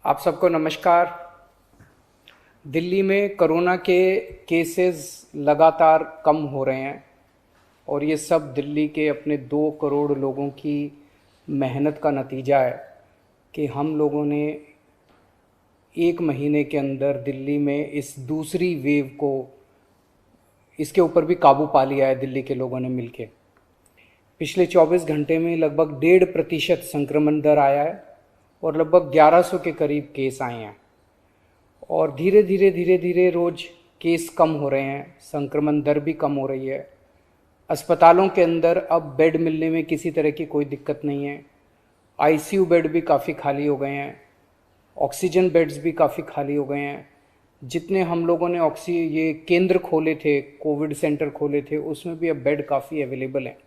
आप सबको नमस्कार। दिल्ली में कोरोना के केसेस लगातार कम हो रहे हैं और ये सब दिल्ली के अपने 2 करोड़ लोगों की मेहनत का नतीजा है कि हम लोगों ने 1 महीने के अंदर दिल्ली में इस दूसरी वेव को इसके ऊपर भी काबू पा लिया है। दिल्ली के लोगों ने मिलके पिछले 24 घंटे में लगभग 1.5% संक्रमण दर आया है और लगभग 1100 के करीब केस आए हैं और धीरे धीरे रोज़ केस कम हो रहे हैं, संक्रमण दर भी कम हो रही है। अस्पतालों के अंदर अब बेड मिलने में किसी तरह की कोई दिक्कत नहीं है। आईसीयू बेड भी काफ़ी खाली हो गए हैं, ऑक्सीजन बेड्स भी काफ़ी खाली हो गए हैं। जितने हम लोगों ने ये केंद्र खोले थे, कोविड सेंटर खोले थे, उसमें भी अब बेड काफ़ी अवेलेबल हैं।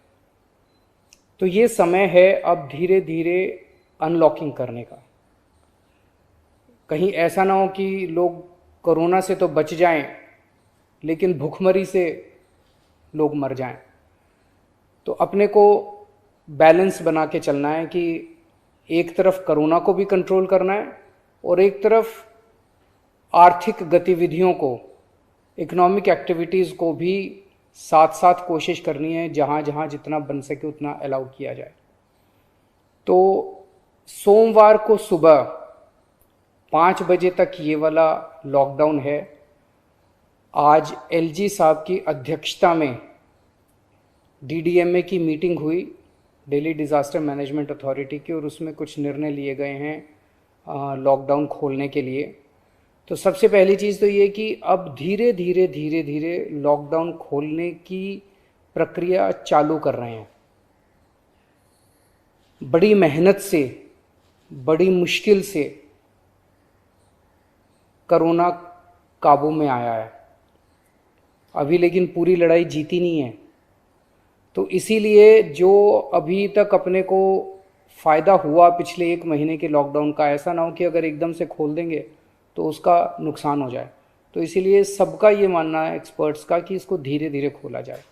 तो ये समय है अब धीरे धीरे अनलॉकिंग करने का। कहीं ऐसा ना हो कि लोग कोरोना से तो बच जाएं लेकिन भूखमरी से लोग मर जाएं। तो अपने को बैलेंस बना के चलना है कि एक तरफ कोरोना को भी कंट्रोल करना है और एक तरफ आर्थिक गतिविधियों को, इकोनॉमिक एक्टिविटीज़ को भी साथ साथ कोशिश करनी है, जहाँ जहाँ जितना बन सके उतना अलाउ किया जाए। तो सोमवार को सुबह 5 बजे तक ये वाला लॉकडाउन है। आज एलजी साहब की अध्यक्षता में डीडीएमए की मीटिंग हुई, दिल्ली डिज़ास्टर मैनेजमेंट अथॉरिटी की, और उसमें कुछ निर्णय लिए गए हैं लॉकडाउन खोलने के लिए। तो सबसे पहली चीज़ तो ये कि अब धीरे धीरे लॉकडाउन खोलने की प्रक्रिया चालू कर रहे हैं। बड़ी मेहनत से, बड़ी मुश्किल से कोरोना काबू में आया है अभी, लेकिन पूरी लड़ाई जीती नहीं है। तो इसीलिए जो अभी तक अपने को फ़ायदा हुआ पिछले 1 महीने के लॉकडाउन का, ऐसा ना हो कि अगर एकदम से खोल देंगे तो उसका नुकसान हो जाए। तो इसीलिए सबका ये मानना है, एक्सपर्ट्स का, कि इसको धीरे धीरे खोला जाए।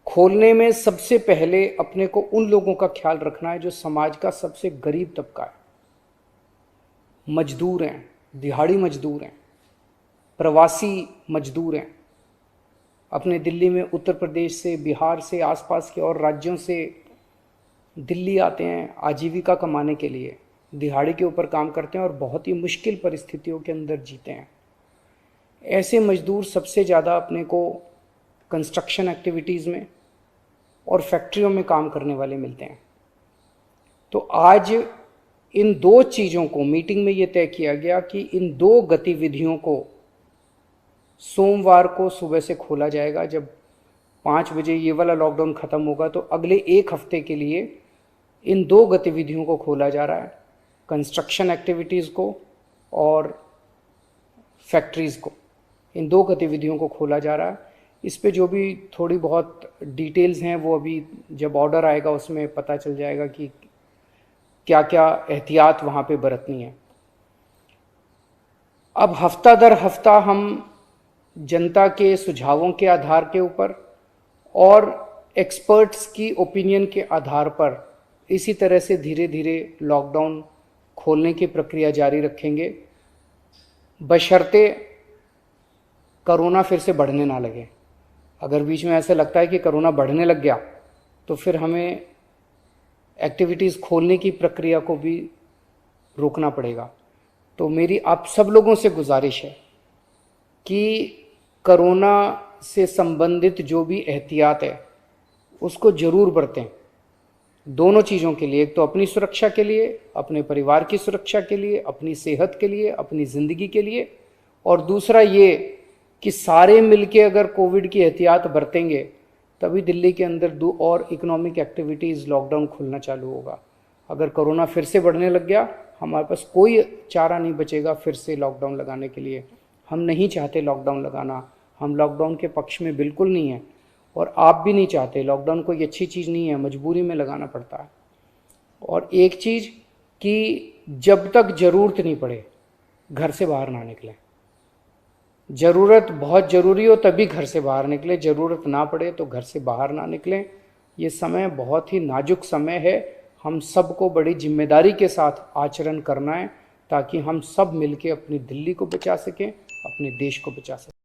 खोलने में सबसे पहले अपने को उन लोगों का ख्याल रखना है जो समाज का सबसे गरीब तबका है। मजदूर हैं, दिहाड़ी मजदूर हैं, प्रवासी मजदूर हैं। अपने दिल्ली में उत्तर प्रदेश से, बिहार से, आसपास के और राज्यों से दिल्ली आते हैं आजीविका कमाने के लिए, दिहाड़ी के ऊपर काम करते हैं और बहुत ही मुश्किल परिस्थितियों के अंदर जीते हैं। ऐसे मजदूर सबसे ज़्यादा अपने को कंस्ट्रक्शन एक्टिविटीज़ में और फैक्ट्रियों में काम करने वाले मिलते हैं। तो आज इन 2 चीज़ों को, मीटिंग में ये तय किया गया कि इन 2 गतिविधियों को सोमवार को सुबह से खोला जाएगा। जब 5 बजे ये वाला लॉकडाउन ख़त्म होगा तो अगले 1 हफ्ते के लिए इन 2 गतिविधियों को खोला जा रहा है, कंस्ट्रक्शन एक्टिविटीज़ को और फैक्ट्रीज़ को। इन 2 गतिविधियों को खोला जा रहा है। इस पे जो भी थोड़ी बहुत डिटेल्स हैं वो अभी जब ऑर्डर आएगा उसमें पता चल जाएगा कि क्या क्या एहतियात वहाँ पे बरतनी है। अब हफ्ता दर हफ्ता हम जनता के सुझावों के आधार के ऊपर और एक्सपर्ट्स की ओपिनियन के आधार पर इसी तरह से धीरे धीरे लॉकडाउन खोलने की प्रक्रिया जारी रखेंगे, बशर्ते कोरोना फिर से बढ़ने ना लगे। अगर बीच में ऐसा लगता है कि कोरोना बढ़ने लग गया तो फिर हमें एक्टिविटीज़ खोलने की प्रक्रिया को भी रोकना पड़ेगा। तो मेरी आप सब लोगों से गुजारिश है कि कोरोना से संबंधित जो भी एहतियात है उसको ज़रूर बरतें, दोनों चीज़ों के लिए। एक तो अपनी सुरक्षा के लिए, अपने परिवार की सुरक्षा के लिए, अपनी सेहत के लिए, अपनी ज़िंदगी के लिए, और दूसरा ये कि सारे मिलके अगर कोविड की एहतियात बरतेंगे तभी दिल्ली के अंदर 2 और इकोनॉमिक एक्टिविटीज़ लॉकडाउन खुलना चालू होगा। अगर कोरोना फिर से बढ़ने लग गया, हमारे पास कोई चारा नहीं बचेगा फिर से लॉकडाउन लगाने के लिए। हम नहीं चाहते लॉकडाउन लगाना, हम लॉकडाउन के पक्ष में बिल्कुल नहीं है और आप भी नहीं चाहते। लॉकडाउन कोई अच्छी चीज़ नहीं है, मजबूरी में लगाना पड़ता है। और एक चीज़ कि जब तक ज़रूरत नहीं पड़े घर से बाहर ना निकलें। ज़रूरत बहुत ज़रूरी हो तभी घर से बाहर निकलें, ज़रूरत ना पड़े तो घर से बाहर ना निकलें। ये समय बहुत ही नाजुक समय है। हम सबको बड़ी जिम्मेदारी के साथ आचरण करना है, ताकि हम सब मिलके अपनी दिल्ली को बचा सकें, अपने देश को बचा सकें।